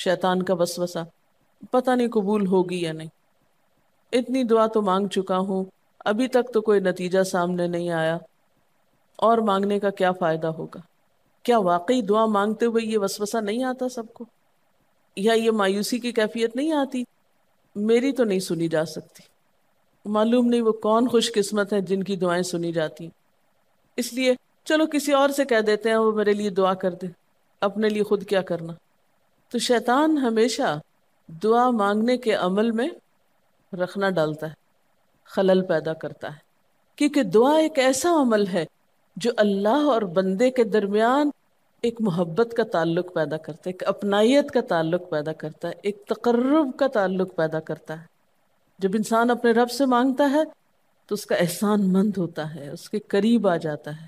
شیطان کا وسوسہ، پتہ نہیں قبول ہوگی یا نہیں، اتنی دعا تو مانگ چکا ہوں، ابھی تک تو کوئی نتیجہ سامنے نہیں آیا، اور مانگنے کا کیا فائدہ ہوگا؟ کیا واقعی دعا مانگتے ہوئے یہ وسوسہ نہیں آتا سب کو؟ یا یہ مایوسی کی کیفیت نہیں آتی؟ میری تو نہیں سنی جا سکتی، معلوم نہیں وہ کون خوش قسمت ہیں جن کی دعائیں سنی جاتی ہیں، اس لیے چلو کسی اور سے کہہ دیتے ہیں وہ میرے لیے دعا کر دے، اپنے لیے خود کیا کرنا۔ تو شیطان ہمیشہ دعا مانگنے کے عمل میں رخنا ڈالتا ہے، خلل پیدا کرتا ہے، کیونکہ دعا ایک ایسا عمل ہے جو اللہ اور بندے کے درمیان ایک محبت کا تعلق پیدا کرتا ہے، ایک اپنائیت کا تعلق پیدا کرتا ہے، ایک تقرب کا تعلق پیدا کرتا ہے۔ جب انسان اپنے رب سے مانگتا ہے تو اس کا احسان مند ہوتا ہے، اس کے قریب آ جاتا ہے۔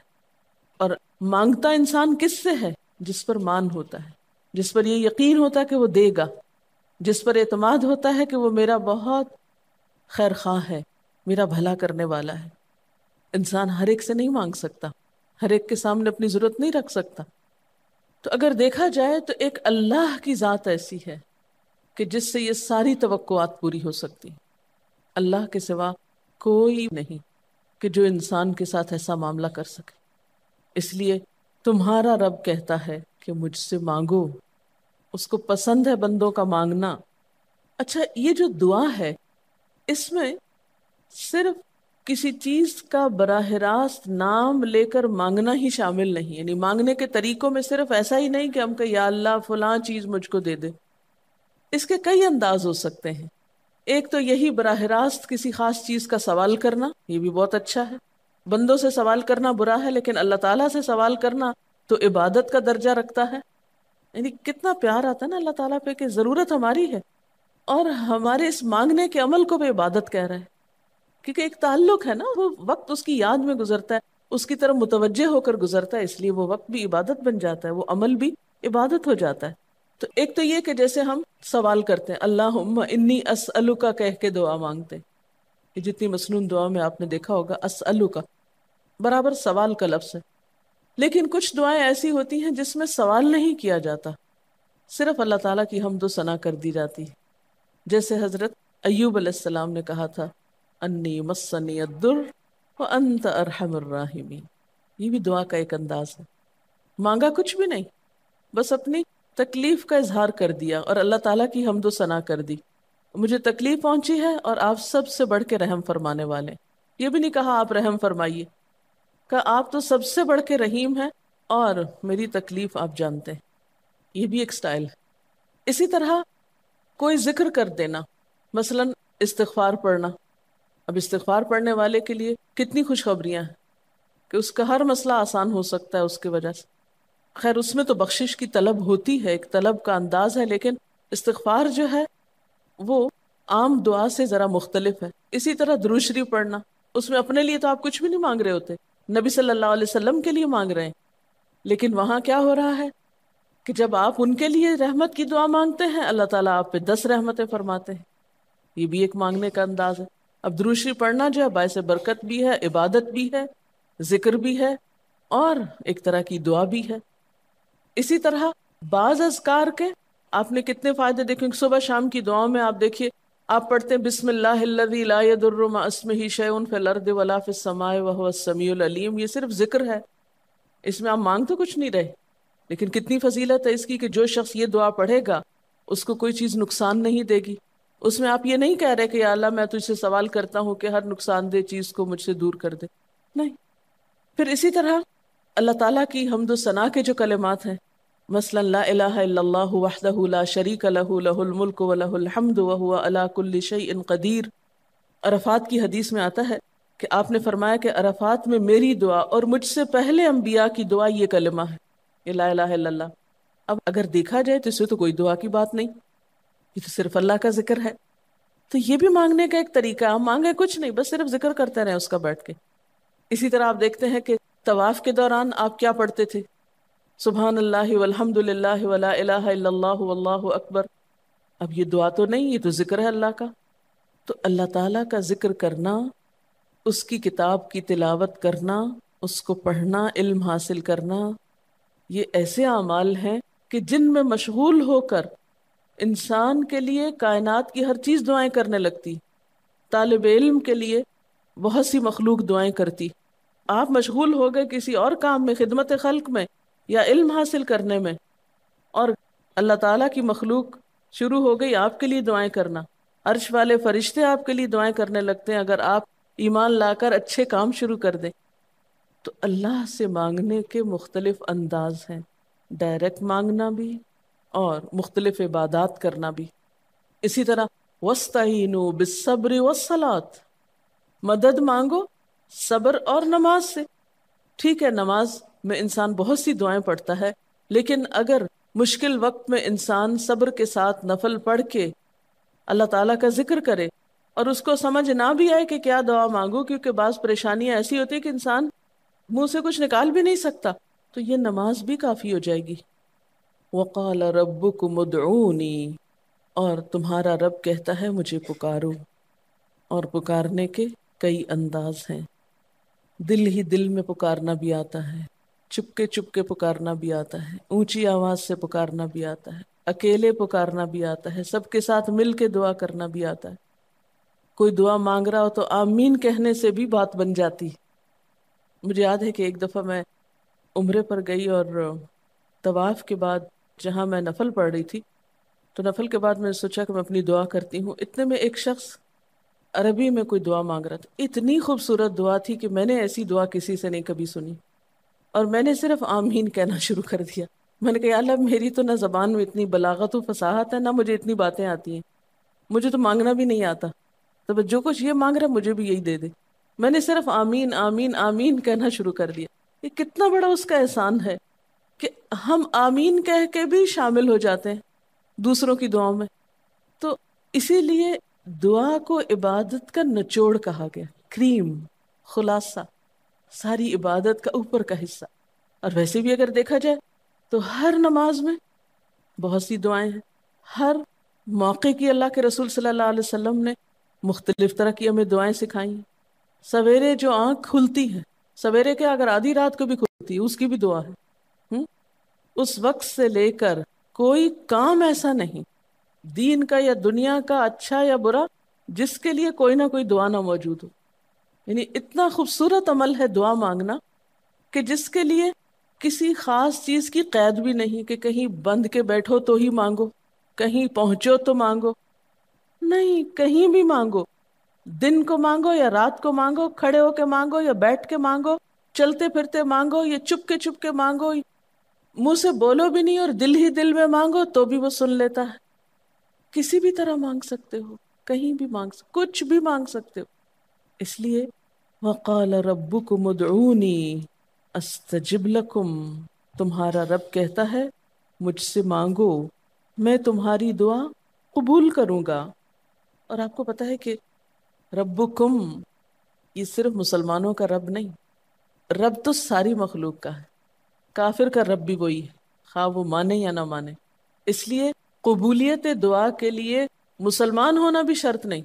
اور مانگتا انسان کس سے ہے؟ جس پر مان ہوتا ہے، جس پر یہ یقین ہوتا ہے کہ وہ دے گا، جس پر اعتماد ہوتا ہے کہ وہ میرا بہت خیر خواہ ہے، میرا بھلا کرنے والا ہے۔ انسان ہر ایک سے نہیں مانگ سکتا، ہر ایک کے سامنے اپنی ضرورت نہیں رکھ سکتا۔ تو اگر دیکھا جائے تو ایک اللہ کی ذات ایسی ہے کہ جس سے یہ ساری توقعات پوری ہو سکتی ہیں۔ اللہ کے سوا کوئی نہیں کہ جو انسان کے ساتھ ایسا معاملہ کر سکے۔ اس لیے تمہارا رب کہتا ہے کہ مجھ سے مانگو، اس کو پسند ہے بندوں کا مانگنا۔ اچھا، یہ جو دعا ہے اس میں صرف کسی چیز کا براہ راست نام لے کر مانگنا ہی شامل نہیں، یعنی مانگنے کے طریقوں میں صرف ایسا ہی نہیں کہ ہم کہ یا اللہ فلاں چیز مجھ کو دے دے۔ اس کے کئی انداز ہو سکتے ہیں۔ ایک تو یہی براہ راست کسی خاص چیز کا سوال کرنا، یہ بھی بہت اچھا ہے۔ بندوں سے سوال کرنا برا ہے، لیکن اللہ تعالیٰ سے سوال کرنا تو عبادت کا درجہ رکھتا ہے۔ یعنی کتنا پیار آتا ہے نا اللہ تعالیٰ پہ کہ ضرورت ہماری ہے اور ہمارے اس مانگنے کے عمل کو بھی عبادت کہہ رہے ہیں، کیونکہ ایک تعلق ہے نا، وہ وقت اس کی یاد میں گزرتا ہے، اس کی طرف متوجہ ہو کر گزرتا ہے، اس لیے وہ وقت بھی عبادت بن جاتا ہے، وہ عمل بھی عبادت ہو جاتا ہے۔ تو ایک تو یہ کہ جیسے ہم سوال کرتے ہیں اللہم انی اسألک کہہ کے دعا مانگتے ہیں، یہ جتنی مسنون دعا میں آپ نے دیکھا ہوگا اسألک برابر سوال کا لفظ ہے۔ لیکن کچھ دعائیں ایسی ہوتی ہیں جس میں سوال نہیں کیا جاتا، صرف اللہ تعالیٰ کی حمد و ثنا کر دی جاتی ہے۔ جیسے حضرت ایوب علیہ السلام نے کہا تھا انی مسنی الضر وانت ارحم الراحمین، یہ بھی دعا کا ایک انداز ہے۔ مانگا کچھ بھی نہیں، بس اپنی تکلیف کا اظہار کر دیا اور اللہ تعالیٰ کی حمد و ثنا کر دی، مجھے تکلیف پہنچی ہے اور آپ سب سے بڑھ کے رحم فرمانے والے ہیں۔ یہ بھی نہیں کہا آپ رحم فرمائیے، کہا آپ تو سب سے بڑھ کے رحیم ہیں اور میری تکلیف آپ جانتے ہیں۔ یہ بھی ایک سٹائل ہے۔ اسی طرح کوئی ذکر کر دینا، مثلا استغفار پڑھنا۔ اب استغفار پڑھنے والے کے لیے کتنی خوشخبریاں ہیں کہ اس کا ہر مسئلہ آسان ہو سکتا ہے اس کی وجہ سے۔ خیر اس میں تو بخشش کی طلب ہوتی ہے، ایک طلب کا انداز ہے، لیکن استغفار جو ہے وہ عام دعا سے ذرا مختلف ہے۔ اسی طرح درود شریف پڑھنا، اس میں اپنے لیے تو آپ کچھ بھی نہیں مانگ رہے ہوتے، نبی صلی اللہ علیہ وسلم کے لیے مانگ رہے ہیں، لیکن وہاں کیا ہو رہا ہے کہ جب آپ ان کے لیے رحمت کی دعا مانگتے ہیں اللہ تعالیٰ آپ پہ 10 رحمتیں فرماتے ہیں۔ یہ بھی ایک مانگنے کا انداز ہے۔ اب درود شریف پڑھنا جو ہے باعث برکت بھی ہے، عبادت بھی ہے، ذکر بھی ہے اور ایک طرح کی دعا بھی ہے۔ اسی طرح بعض اذکار کے آپ نے کتنے فائدے دیکھیں، صبح شام کی دعاؤں میں آپ دیکھیے آپ پڑھتے ہیں بسم اللہ الذی لا یضر مع اسمہ شیء فی الارض ولا فی السماء وهو السمیع العلیم، یہ صرف ذکر ہے، اس میں آپ مانگ تو کچھ نہیں رہے، لیکن کتنی فضیلت ہے اس کی کہ جو شخص یہ دعا پڑھے گا اس کو کوئی چیز نقصان نہیں دے گی۔ اس میں آپ یہ نہیں کہہ رہے کہ یا اللہ میں تجھ سے سوال کرتا ہوں کہ ہر نقصان دہ چیز کو مجھ سے دور کر دے، نہیں۔ پھر اسی طرح اللہ تعالیٰ کی حمد و ثنا کے جو کلمات ہیں، مثلا لا الہ الا اللہ وحدہ لا شریک لہ لہ الملک ولہ الحمد وہو علی کل شیء قدیر۔ عرفات کی حدیث میں آتا ہے کہ آپ نے فرمایا کہ عرفات میں میری دعا اور مجھ سے پہلے انبیاء کی دعا یہ کلمہ ہے، یہ لا الہ الا اللہ۔ اب اگر دیکھا جائے تو اس سے تو کوئی دعا کی بات نہیں، یہ تو صرف اللہ کا ذکر ہے۔ تو یہ بھی مانگنے کا ایک طریقہ، ہم مانگے کچھ نہیں، بس صرف ذکر کرتے رہیں اس کا بیٹھ کے۔ اسی طرح آپ دیکھتے ہیں کہ طواف کے دوران آپ کیا پڑھتے تھے، سبحان اللہ والحمد للہ ولا الہ الا اللہ واللہ اکبر۔ اب یہ دعا تو نہیں، یہ تو ذکر ہے اللہ کا۔ تو اللہ تعالیٰ کا ذکر کرنا، اس کی کتاب کی تلاوت کرنا، اس کو پڑھنا، علم حاصل کرنا، یہ ایسے اعمال ہیں کہ جن میں مشغول ہو کر انسان کے لیے کائنات کی ہر چیز دعائیں کرنے لگتی، طالب علم کے لیے بہت سی مخلوق دعائیں کرتی. آپ مشغول ہو گئے کسی اور کام میں، خدمت خلق میں یا علم حاصل کرنے میں، اور اللہ تعالیٰ کی مخلوق شروع ہو گئی آپ کے لیے دعائیں کرنا. عرش والے فرشتے آپ کے لیے دعائیں کرنے لگتے ہیں اگر آپ ایمان لا کر اچھے کام شروع کر دیں. تو اللہ سے مانگنے کے مختلف انداز ہیں، ڈائریکٹ مانگنا بھی اور مختلف عبادات کرنا بھی. اسی طرح وَاسْتَعِینُوا بِالصَّبْرِ وَالصَّلَاةِ، مدد مانگو صبر اور نماز سے. ٹھیک ہے، نماز میں انسان بہت سی دعائیں پڑھتا ہے، لیکن اگر مشکل وقت میں انسان صبر کے ساتھ نفل پڑھ کے اللہ تعالیٰ کا ذکر کرے اور اس کو سمجھ نہ بھی آئے کہ کیا دعا مانگو، کیونکہ بعض پریشانیاں ایسی ہوتی ہیں کہ انسان منہ سے کچھ نکال بھی نہیں سکتا، تو یہ نماز بھی کافی ہو جائے گی. وَقَالَ رَبُّكُمُ ادْعُونِي، اور تمہارا رب کہتا ہے مجھے پکارو. اور پکارنے کے کئی انداز ہیں. دل ہی دل میں پکارنا بھی آتا ہے، چپ کے پکارنا بھی آتا ہے، اونچی آواز سے پکارنا بھی آتا ہے، اکیلے پکارنا بھی آتا ہے، سب کے ساتھ مل کے دعا کرنا بھی آتا ہے. کوئی دعا مانگ رہا ہو تو آمین کہنے سے بھی بات بن جاتی. مجھے یاد ہے کہ ایک دفعہ میں عمرے پر گئی اور طواف کے بعد جہاں میں نفل پڑھ رہی تھی، تو نفل کے بعد میں نے سوچا کہ میں اپنی دعا کرتی ہوں. اتنے میں ایک شخص عربی میں کوئی دعا مانگ رہا تھا. اتنی خوبصورت دعا تھی کہ میں نے ایسی دعا کسی سے نہیں کبھی سنی، اور میں نے صرف آمین کہنا شروع کر دیا. میں نے کہا یا اللہ، میری تو نہ زبان میں اتنی بلاغت و فصاحت ہے، نہ مجھے اتنی باتیں آتی ہیں، مجھے تو مانگنا بھی نہیں آتا، تو بس جو کچھ یہ مانگ رہا ہے مجھے بھی یہی دے دے. میں نے صرف آمین آمین آمین کہنا شروع کر دیا. یہ کتنا بڑا اس کا احسان ہے کہ ہم آمین کہہ کے بھی شامل ہو جاتے ہیں دوسروں کی دعاؤں میں. تو اسی لیے دعا کو عبادت کا نچوڑ کہا گیا، کریم، خلاصہ، ساری عبادت کا اوپر کا حصہ. اور ویسے بھی اگر دیکھا جائے تو ہر نماز میں بہت سی دعائیں ہیں. ہر موقع کی اللہ کے رسول صلی اللہ علیہ وسلم نے مختلف طرح کی ہمیں دعائیں سکھائی ہیں. سویرے جو آنکھ کھلتی ہے، سویرے کے اگر آدھی رات کو بھی کھلتی ہے، اس کی بھی دعا ہے. اس وقت سے لے کر کوئی کام ایسا نہیں دین کا یا دنیا کا، اچھا یا برا، جس کے لیے کوئی نہ کوئی دعا نہ موجود ہو. یعنی اتنا خوبصورت عمل ہے دعا مانگنا کہ جس کے لیے کسی خاص چیز کی قید بھی نہیں کہ کہیں بند کے بیٹھو تو ہی مانگو، کہیں پہنچو تو مانگو. نہیں، کہیں بھی مانگو، دن کو مانگو یا رات کو مانگو، کھڑے ہو کے مانگو یا بیٹھ کے مانگو، چلتے پھرتے مانگو یا چپ کے مانگو، منہ سے بولو بھی نہیں اور دل ہی دل میں مانگو تو بھی وہ سن لیتا ہے. کسی بھی طرح مانگ سکتے ہو، کہیں بھی مانگ سکتے، کچھ بھی مانگ سکتے ہو. اس لیے وَقَالَ رَبُّكُمُ ادْعُونِي أَسْتَجِبْ لَكُمْ، تمہارا رب کہتا ہے مجھ سے مانگو، میں تمہاری دعا قبول کروں گا. اور آپ کو پتا ہے کہ ربکم یہ صرف مسلمانوں کا رب نہیں، رب تو ساری مخلوق کا ہے. کافر کا رب بھی وہی ہے، خواہ وہ مانے یا نہ مانے. اس لیے قبولیت دعا کے لیے مسلمان ہونا بھی شرط نہیں.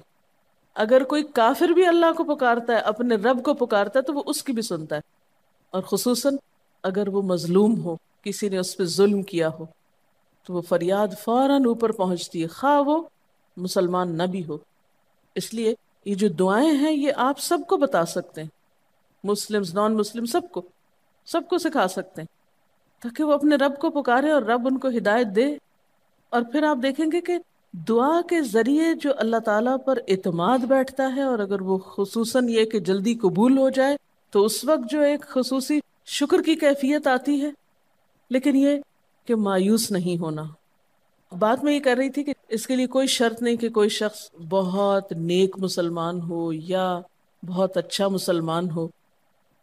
اگر کوئی کافر بھی اللہ کو پکارتا ہے، اپنے رب کو پکارتا ہے، تو وہ اس کی بھی سنتا ہے. اور خصوصاً اگر وہ مظلوم ہو، کسی نے اس پہ ظلم کیا ہو، تو وہ فریاد فوراً اوپر پہنچتی ہے، خواہ وہ مسلمان نہ بھی ہو. اس لیے یہ جو دعائیں ہیں یہ آپ سب کو بتا سکتے ہیں، مسلمز، نان مسلم، سب کو سکھا سکتے ہیں، تاکہ وہ اپنے رب کو پکارے اور رب ان کو ہدایت دے. اور پھر آپ دیکھیں گے کہ دعا کے ذریعے جو اللہ تعالیٰ پر اعتماد بیٹھتا ہے، اور اگر وہ خصوصاً یہ کہ جلدی قبول ہو جائے، تو اس وقت جو ایک خصوصی شکر کی کیفیت آتی ہے. لیکن یہ کہ مایوس نہیں ہونا. بات میں یہ کر رہی تھی کہ اس کے لیے کوئی شرط نہیں کہ کوئی شخص بہت نیک مسلمان ہو یا بہت اچھا مسلمان ہو،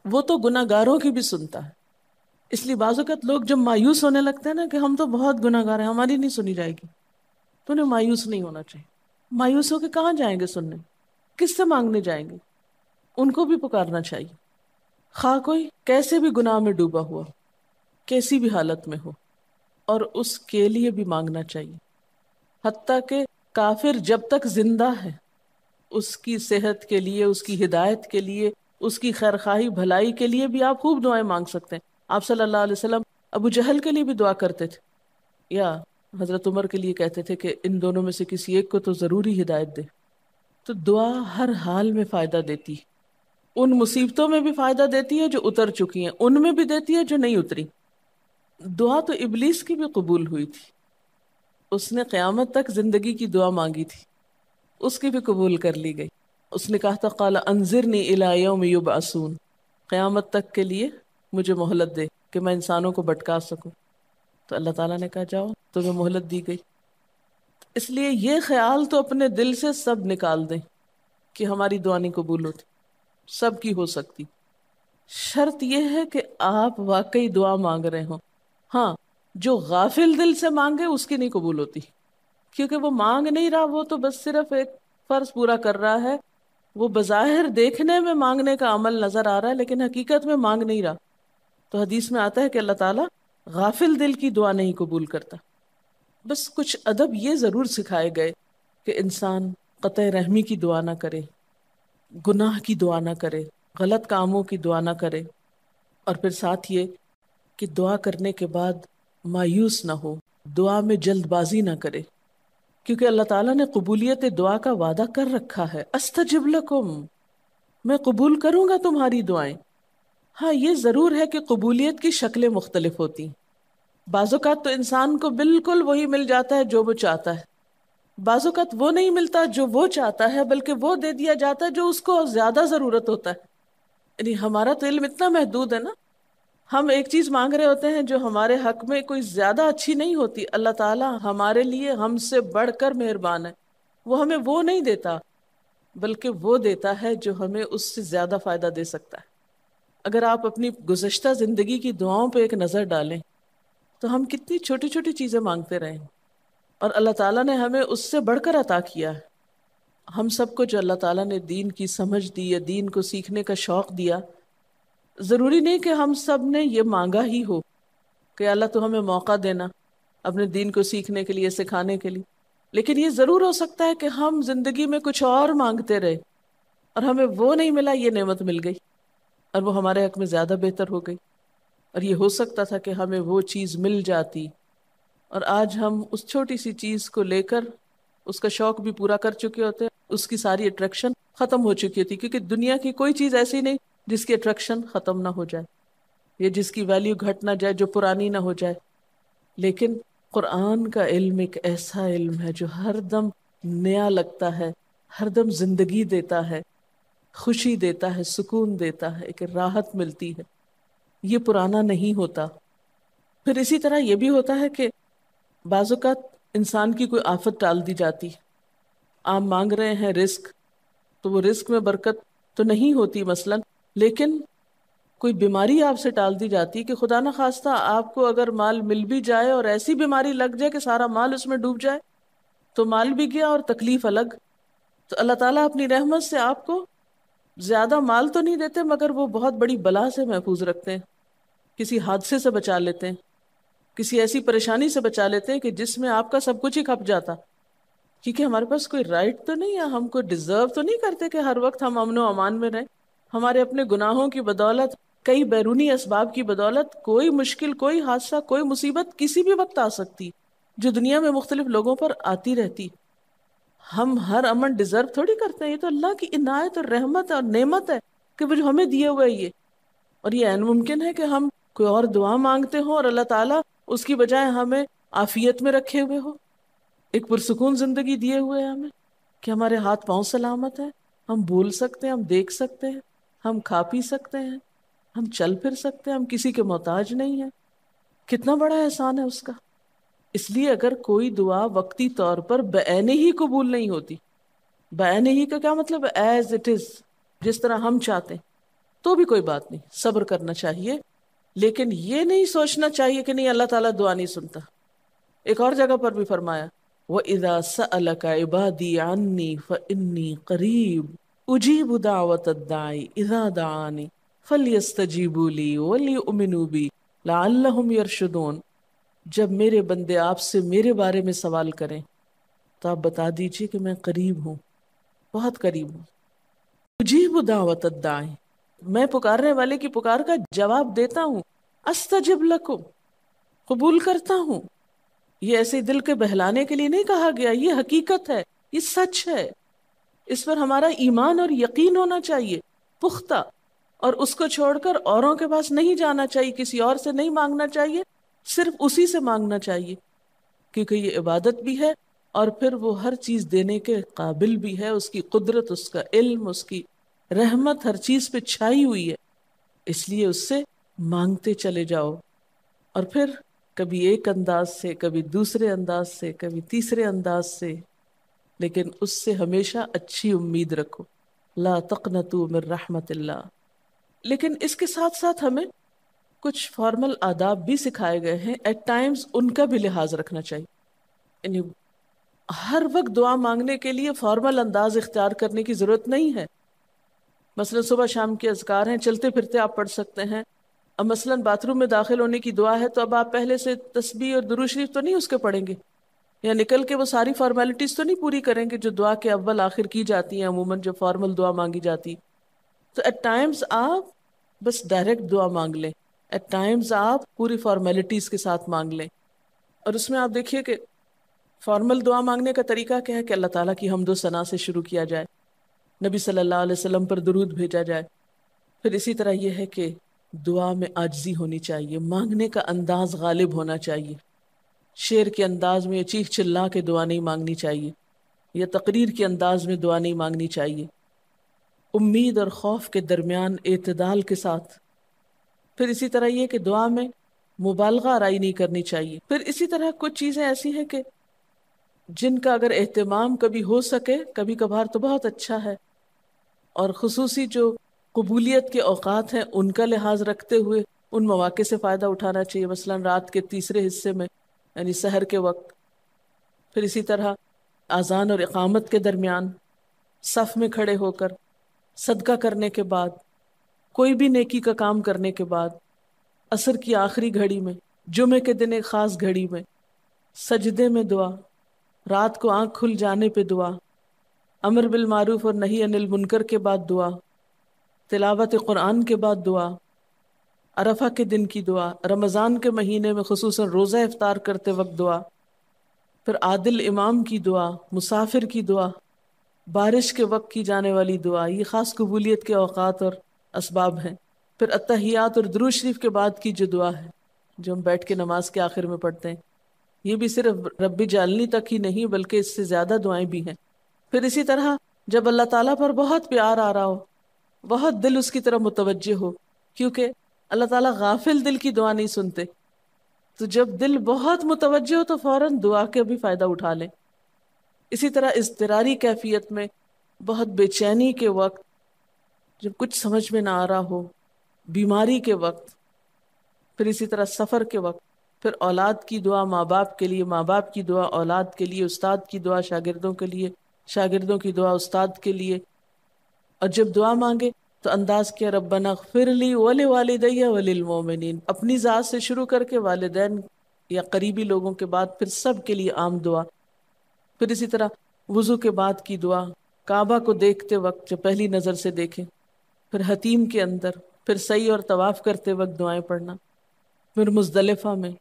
وہ تو گناہ گاروں کی بھی سنتا ہے. اس لیے بعض اوقات لوگ جب مایوس ہونے لگتے ہیں نا کہ ہم تو بہت گناہ گار ہیں، ہماری نہیں سنی جائے گی، تو انہیں مایوس نہیں ہونا چاہیے. مایوس ہو کے کہاں جائیں گے سننے؟ کس سے مانگنے جائیں گے؟ ان کو بھی پکارنا چاہیے، خواہ کوئی کیسے بھی گناہ میں ڈوبا ہوا، کیسی بھی حالت میں ہو، اور اس کے لیے بھی مانگنا چاہیے. حتیٰ کہ کافر جب تک زندہ ہے، اس کی صحت کے لیے، اس کی ہدایت کے لیے، اس کی خیرخواہی بھلائی کے لیے بھی آپ خوب دعائیں مانگ سکتے ہیں. آپ صلی اللہ علیہ وسلم ابو جہل کے لیے بھی دعا کرتے تھے، یا حضرت عمر کے لیے کہتے تھے کہ ان دونوں میں سے کسی ایک کو تو ضروری ہدایت دے. تو دعا ہر حال میں فائدہ دیتی، ان مصیبتوں میں بھی فائدہ دیتی ہے جو اتر چکی ہیں، ان میں بھی دیتی ہے جو نہیں اتری. دعا تو ابلیس کی بھی قبول ہوئی تھی، اس نے قیامت تک زندگی کی دعا مانگی تھی، اس کی بھی قبول کر لی گئی. اس نے کہا تھا قال انظرنی الی یوم یبعثون، قیامت تک کے لیے مجھے مہلت دے کہ میں انسانوں کو بھٹکا سکوں. تو اللہ تعالیٰ نے کہا جاؤ، تمہیں مہلت دی گئی. اس لیے یہ خیال تو اپنے دل سے سب نکال دیں کہ ہماری دعا نہیں قبول ہوتی، سب کی ہو سکتی. شرط یہ ہے کہ آپ واقعی دعا مانگ رہے ہوں. ہاں، جو غافل دل سے مانگے اس کی نہیں قبول ہوتی، کیونکہ وہ مانگ نہیں رہا، وہ تو بس صرف ایک فرض پورا کر رہا ہے. وہ بظاہر دیکھنے میں مانگنے کا عمل نظر آ رہا ہے لیکن حقیقت میں مانگ نہیں رہا. تو حدیث میں آتا ہے کہ اللہ تعالیٰ غافل دل کی دعا نہیں قبول کرتا. بس کچھ ادب یہ ضرور سکھائے گئے کہ انسان قطع رحمی کی دعا نہ کرے، گناہ کی دعا نہ کرے، غلط کاموں کی دعا نہ کرے، اور پھر ساتھ یہ کہ دعا کرنے کے بعد مایوس نہ ہو، دعا میں جلد بازی نہ کرے، کیونکہ اللہ تعالیٰ نے قبولیت دعا کا وعدہ کر رکھا ہے. استجب لکم، میں قبول کروں گا تمہاری دعائیں. ہاں یہ ضرور ہے کہ قبولیت کی شکلیں مختلف ہوتی ہیں. بعض اوقات تو انسان کو بالکل وہی مل جاتا ہے جو وہ چاہتا ہے، بعض اوقات وہ نہیں ملتا جو وہ چاہتا ہے، بلکہ وہ دے دیا جاتا ہے جو اس کو زیادہ ضرورت ہوتا ہے. یعنی ہمارا تو علم اتنا محدود ہے نا، ہم ایک چیز مانگ رہے ہوتے ہیں جو ہمارے حق میں کوئی زیادہ اچھی نہیں ہوتی. اللہ تعالیٰ ہمارے لیے ہم سے بڑھ کر مہربان ہے، وہ ہمیں وہ نہیں دیتا بلکہ وہ دیتا ہے جو ہمیں اس سے زیادہ فائدہ دے سکتا ہے. اگر آپ اپنی گزشتہ زندگی کی دعاؤں پہ ایک نظر ڈالیں تو ہم کتنی چھوٹی چھوٹی چیزیں مانگتے رہے ہیں، اور اللہ تعالیٰ نے ہمیں اس سے بڑھ کر عطا کیا ہے. ہم سب کو جو اللہ تعالیٰ نے دین کی سمجھ دی یا دین کو سیکھنے کا شوق دیا، ضروری نہیں کہ ہم سب نے یہ مانگا ہی ہو کہ اللہ تو ہمیں موقع دینا اپنے دین کو سیکھنے کے لیے، سکھانے کے لیے. لیکن یہ ضرور ہو سکتا ہے کہ ہم زندگی میں کچھ اور مانگتے رہے اور ہمیں وہ نہیں ملا، یہ نعمت مل گئی اور وہ ہمارے حق میں زیادہ بہتر ہو گئی. اور یہ ہو سکتا تھا کہ ہمیں وہ چیز مل جاتی اور آج ہم اس چھوٹی سی چیز کو لے کر اس کا شوق بھی پورا کر چکے ہوتے، اس کی ساری اٹریکشن ختم ہو چکی ہوتی، کیونکہ دنیا کی کوئی چیز ایسی نہیں جس کی اٹریکشن ختم نہ ہو جائے یا جس کی ویلیو گھٹ نہ جائے، جو پرانی نہ ہو جائے. لیکن قرآن کا علم ایک ایسا علم ہے جو ہر دم نیا لگتا ہے، ہر دم زندگی دیتا ہے، خوشی دیتا ہے، سکون دیتا ہے، ایک راحت ملتی ہے. یہ پرانا نہیں ہوتا. پھر اسی طرح یہ بھی ہوتا ہے کہ بعض اوقات انسان کی کوئی آفت ٹال دی جاتی. آپ مانگ رہے ہیں رزق، تو وہ رزق میں برکت تو نہیں ہوتی مثلا، لیکن کوئی بیماری آپ سے ٹال دی جاتی کہ خدا نہ خواستہ آپ کو اگر مال مل بھی جائے اور ایسی بیماری لگ جائے کہ سارا مال اس میں ڈوب جائے، تو مال بھی گیا اور تکلیف الگ. تو اللہ تعالیٰ اپنی رحمت سے آپ کو زیادہ مال تو نہیں دیتے مگر وہ بہت بڑی بلا سے محفوظ رکھتے ہیں، کسی حادثے سے بچا لیتے ہیں، کسی ایسی پریشانی سے بچا لیتے ہیں کہ جس میں آپ کا سب کچھ ہی کھپ جاتا. کیونکہ ہمارے پاس کوئی رائٹ تو نہیں ہے، ہم کو ڈیزرو تو نہیں کرتے کہ ہر وقت ہم امن و امان میں رہیں. ہمارے اپنے گناہوں کی بدولت، کئی بیرونی اسباب کی بدولت کوئی مشکل، کوئی حادثہ، کوئی مصیبت کسی بھی وقت آ سکتی جو دنیا میں مختلف لوگوں پر آتی رہتی. ہم ہر امن ڈیزرو تھوڑی کرتے ہیں، یہ تو اللہ کی عنایت اور رحمت اور نعمت ہے کہ وہ جو ہمیں دیے ہوئے یہ. اور یہ عین ممکن ہے کہ ہم کوئی اور دعا مانگتے ہوں اور اللہ تعالیٰ اس کی بجائے ہمیں عافیت میں رکھے ہوئے ہو، ایک پرسکون زندگی دیے ہوئے ہیں ہمیں، کہ ہمارے ہاتھ پاؤں سلامت ہیں، ہم بول سکتے ہیں، ہم دیکھ سکتے ہیں، ہم کھا پی سکتے ہیں، ہم چل پھر سکتے ہیں، ہم کسی کے محتاج نہیں ہیں. کتنا بڑا احسان ہے اس کا. اس لیے اگر کوئی دعا وقتی طور پر بعینہ ہی قبول نہیں ہوتی، بعینہ ہی کا کیا مطلب ہے؟ ایز اٹ از، جس طرح ہم چاہتے ہیں، تو بھی کوئی بات نہیں، صبر کرنا چاہیے. لیکن یہ نہیں سوچنا چاہیے کہ نہیں اللہ تعالیٰ دعا نہیں سنتا. ایک اور جگہ پر بھی فرمایا وَإِذَا سَأَلَكَ عِبَادِي عَنِّي فَإِنِّي قَرِيبٌ أُجِيبُ دَعْوَةَ الدَّاعِ إِذَا دَعَانِ فَلْيَسْتَجِيبُوا لِي وَلْيُؤْمِنُوا بِي لَعَلَّهُمْ يَرْشُدُونَ. جب میرے بندے آپ سے میرے بارے میں سوال کریں تو آپ بتا دیجئے کہ میں قریب ہوں، بہت قریب ہوں. اجیب دعوت الداعی، میں پکارنے والے کی پکار کا جواب دیتا ہوں. استجب لکم، قبول کرتا ہوں. یہ ایسے دل کے بہلانے کے لیے نہیں کہا گیا، یہ حقیقت ہے، یہ سچ ہے، اس پر ہمارا ایمان اور یقین ہونا چاہیے پختہ، اور اس کو چھوڑ کر اوروں کے پاس نہیں جانا چاہیے، کسی اور سے نہیں مانگنا چاہیے، صرف اسی سے مانگنا چاہیے، کیونکہ یہ عبادت بھی ہے اور پھر وہ ہر چیز دینے کے قابل بھی ہے، اس کی قدرت، اس کا علم، اس کی رحمت ہر چیز پہ چھائی ہوئی ہے، اس لیے اس سے مانگتے چلے جاؤ، اور پھر کبھی ایک انداز سے، کبھی دوسرے انداز سے، کبھی تیسرے انداز سے، لیکن اس سے ہمیشہ اچھی امید رکھو، لا تقنطوا من رحمت اللہ۔ لیکن اس کے ساتھ ساتھ ہمیں کچھ فارمل آداب بھی سکھائے گئے ہیں، ایٹ ٹائمز ان کا بھی لحاظ رکھنا چاہیے، یعنی ہر وقت دعا مانگنے کے لیے فارمل انداز اختیار کرنے کی ضرورت نہیں ہے۔ مثلا صبح شام کے اذکار ہیں، چلتے پھرتے آپ پڑھ سکتے ہیں، اب مثلا باتھ روم میں داخل ہونے کی دعا ہے تو اب آپ پہلے سے تسبیح اور درود شریف تو نہیں اس کے پڑھیں گے، یا نکل کے وہ ساری فارمیلٹیز تو نہیں پوری کریں گے جو دعا کے اول آخر کی جاتی ہیں عموماً، جو فارمل دعا مانگی جاتی۔ تو ایٹ ٹائمز آپ بس ڈائریکٹ دعا مانگ لیں، ایٹ ٹائمز آپ پوری فارمیلٹیز کے ساتھ مانگ لیں، اور اس میں آپ دیکھیے کہ فارمل دعا مانگنے کا طریقہ کیا ہے کہ اللہ تعالیٰ کی حمد و ثنا سے شروع کیا جائے، نبی صلی اللہ علیہ وسلم پر درود بھیجا جائے، پھر اسی طرح یہ ہے کہ دعا میں عاجزی ہونی چاہیے، مانگنے کا انداز غالب ہونا چاہیے، شعر کے انداز میں چیخ چلا کے دعا نہیں مانگنی چاہیے، یا تقریر کے انداز میں دعا نہیں مانگنی چاہیے، امید اور خوف کے درمیان اعتدال کے ساتھ، پھر اسی طرح یہ کہ دعا میں مبالغہ آرائی نہیں کرنی چاہیے، پھر اسی طرح کچھ چیزیں ایسی ہیں کہ جن کا اگر اہتمام کبھی ہو سکے، کبھی کبھار تو بہت اچھا ہے، اور خصوصی جو قبولیت کے اوقات ہیں ان کا لحاظ رکھتے ہوئے ان مواقع سے فائدہ اٹھانا چاہیے، مثلا رات کے تیسرے حصے میں یعنی سحر کے وقت، پھر اسی طرح اذان اور اقامت کے درمیان، صف میں کھڑے ہو کر، صدقہ کرنے کے بعد، کوئی بھی نیکی کا کام کرنے کے بعد، عصر کی آخری گھڑی میں، جمعے کے دن ایک خاص گھڑی میں، سجدے میں دعا، رات کو آنکھ کھل جانے پہ دعا، امر بالمعروف اور نہی عن المنکر کے بعد دعا، تلاوت قرآن کے بعد دعا، عرفہ کے دن کی دعا، رمضان کے مہینے میں خصوصاً روزہ افطار کرتے وقت دعا، پھر عادل امام کی دعا، مسافر کی دعا، بارش کے وقت کی جانے والی دعا، یہ خاص قبولیت کے اوقات اور اسباب ہیں، پھر اتحیات اور درود شریف کے بعد کی جو دعا ہے جو ہم بیٹھ کے نماز کے آخر میں پڑھتے ہیں، یہ بھی صرف رب جعلنی تک ہی نہیں بلکہ اس سے زیادہ دعائیں بھی ہیں۔ پھر اسی طرح جب اللہ تعالیٰ پر بہت پیار آ رہا ہو، بہت دل اس کی طرف متوجہ ہو، کیونکہ اللہ تعالیٰ غافل دل کی دعا نہیں سنتے، تو جب دل بہت متوجہ ہو تو فوراً دعا کے بھی فائدہ اٹھا لیں۔ اسی طرح اضطراری کیفیت میں، بہت بے چینی کے وقت، جب کچھ سمجھ میں نہ آ رہا ہو، بیماری کے وقت، پھر اسی طرح سفر کے وقت، پھر اولاد کی دعا ماں باپ کے لیے، ماں باپ کی دعا اولاد کے لیے، استاد کی دعا شاگردوں کے لیے، شاگردوں کی دعا استاد کے لیے، اور جب دعا مانگے تو انداز کیا ربنا اغفر لی ولوالدی وللمؤمنین، اپنی ذات سے شروع کر کے والدین یا قریبی لوگوں کے بعد پھر سب کے لیے عام دعا، پھر اسی طرح وضو کے بعد کی دعا، کعبہ کو دیکھتے وقت جب پہلی نظر سے دیکھیں، پھر حتیم کے اندر، پھر سعی اور طواف کرتے وقت دعائیں پڑھنا، پھر مزدلفہ میں۔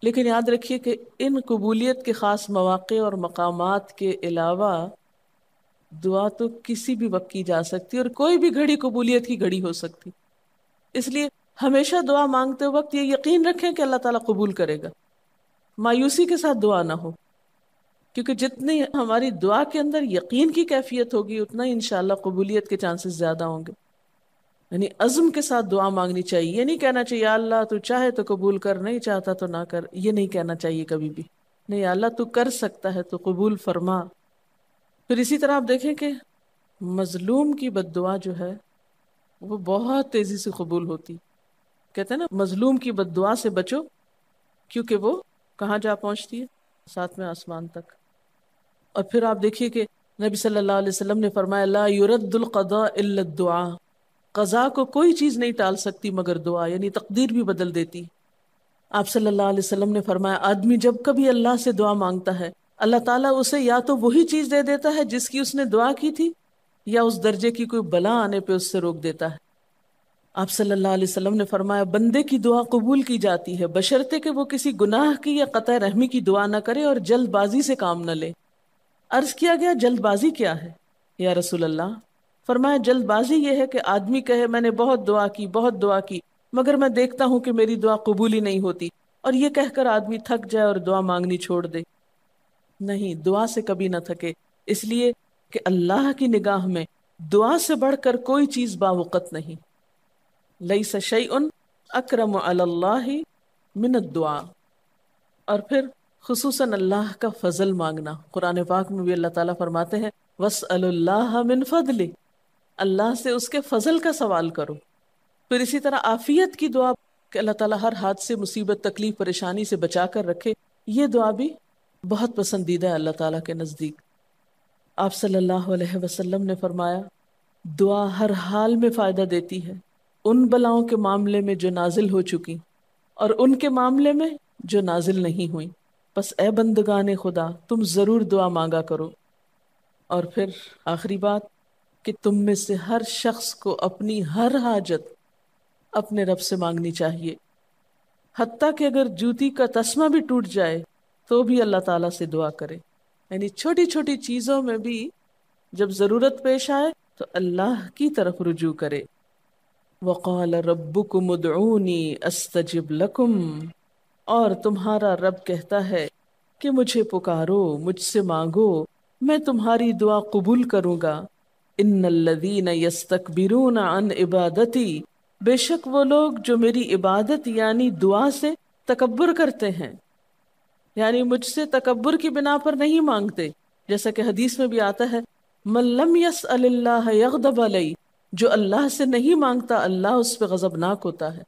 لیکن یاد رکھیے کہ ان قبولیت کے خاص مواقع اور مقامات کے علاوہ دعا تو کسی بھی وقت کی جا سکتی اور کوئی بھی گھڑی قبولیت کی گھڑی ہو سکتی، اس لیے ہمیشہ دعا مانگتے وقت یہ یقین رکھیں کہ اللہ تعالیٰ قبول کرے گا، مایوسی کے ساتھ دعا نہ ہو، کیونکہ جتنی ہماری دعا کے اندر یقین کی کیفیت ہوگی اتنا ہی انشاءاللہ قبولیت کے چانسز زیادہ ہوں گے۔ یعنی عزم کے ساتھ دعا مانگنی چاہیے، یہ نہیں کہنا چاہیے یا اللہ تو چاہے تو قبول کر، نہیں چاہتا تو نہ کر، یہ نہیں کہنا چاہیے کبھی بھی، نہیں یا اللہ تو کر سکتا ہے تو قبول فرما۔ پھر اسی طرح آپ دیکھیں کہ مظلوم کی بد دعا جو ہے وہ بہت تیزی سے قبول ہوتی، کہتے ہیں نا مظلوم کی بد دعا سے بچو کیونکہ وہ کہاں جا پہنچتی ہے، ساتویں آسمان تک۔ اور پھر آپ دیکھیے کہ نبی صلی اللہ علیہ وسلم نے فرمایا لا يرد القضاء الا الدعاء، قضاء کو کوئی چیز نہیں ٹال سکتی مگر دعا، یعنی تقدیر بھی بدل دیتی۔ آپ صلی اللہ علیہ وسلم نے فرمایا آدمی جب کبھی اللہ سے دعا مانگتا ہے اللہ تعالیٰ اسے یا تو وہی چیز دے دیتا ہے جس کی اس نے دعا کی تھی، یا اس درجے کی کوئی بلا آنے پہ اس سے روک دیتا ہے۔ آپ صلی اللہ علیہ وسلم نے فرمایا بندے کی دعا قبول کی جاتی ہے بشرطے کہ وہ کسی گناہ کی یا قطع رحمی کی دعا نہ کرے اور جلد بازی سے کام نہ لے۔ عرض کیا گیا جلد بازی کیا ہے یا رسول اللہ؟ فرمایا جلد بازی یہ ہے کہ آدمی کہے میں نے بہت دعا کی بہت دعا کی مگر میں دیکھتا ہوں کہ میری دعا قبول ہی نہیں ہوتی، اور یہ کہہ کر آدمی تھک جائے اور دعا مانگنی چھوڑ دے۔ نہیں، دعا سے کبھی نہ تھکے، اس لیے کہ اللہ کی نگاہ میں دعا سے بڑھ کر کوئی چیز باوقت نہیں۔ لیس شیء اکرم علی اللہ من الدعاء۔ اور پھر خصوصاً اللہ کا فضل مانگنا، قرآن پاک میں بھی اللہ تعالیٰ فرماتے ہیں وَاسْأَلُوا اللَّهَ مِنْ فَضْلِهِ، اللہ سے اس کے فضل کا سوال کرو۔ پھر اسی طرح عافیت کی دعا کہ اللہ تعالیٰ ہر حادثے مصیبت تکلیف پریشانی سے بچا کر رکھے، یہ دعا بھی بہت پسندیدہ ہے اللہ تعالیٰ کے نزدیک۔ آپ صلی اللہ علیہ وسلم نے فرمایا دعا ہر حال میں فائدہ دیتی ہے، ان بلاؤں کے معاملے میں جو نازل ہو چکی اور ان کے معاملے میں جو نازل نہیں ہوئی، بس اے بندگان خدا تم ضرور دعا مانگا کرو۔ اور پھر آخری بات کہ تم میں سے ہر شخص کو اپنی ہر حاجت اپنے رب سے مانگنی چاہیے، حتیٰ کہ اگر جوتی کا تسمہ بھی ٹوٹ جائے تو بھی اللہ تعالیٰ سے دعا کرے۔ یعنی چھوٹی چھوٹی چیزوں میں بھی جب ضرورت پیش آئے تو اللہ کی طرف رجوع کرے۔ وَقَالَ رَبُّكُمُ ادْعُونِي أَسْتَجِبْ لَكُمْ، اور تمہارا رب کہتا ہے کہ مجھے پکارو، مجھ سے مانگو، میں تمہاری دعا قبول کروں گا۔ ان الذین یستکبرون عن عبادتی، بے شک وہ لوگ جو میری عبادت یعنی دعا سے تکبر کرتے ہیں، یعنی مجھ سے تکبر کی بنا پر نہیں مانگتے، جیسا کہ حدیث میں بھی آتا ہے من لم یسأل اللہ یغضب علیہ، جو اللہ سے نہیں مانگتا اللہ اس پہ غضبناک ہوتا ہے۔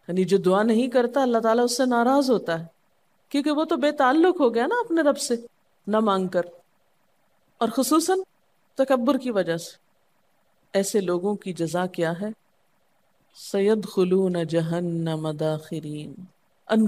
یعنی جو دعا نہیں کرتا اللہ تعالیٰ اس سے ناراض ہوتا ہے، کیونکہ وہ تو بے تعلق ہو گیا نا اپنے رب سے نہ مانگ کر، اور خصوصاً تکبر کی وجہ سے۔ ایسے لوگوں کی جزا کیا ہے؟ سیدخلون جہنم داخرین، ان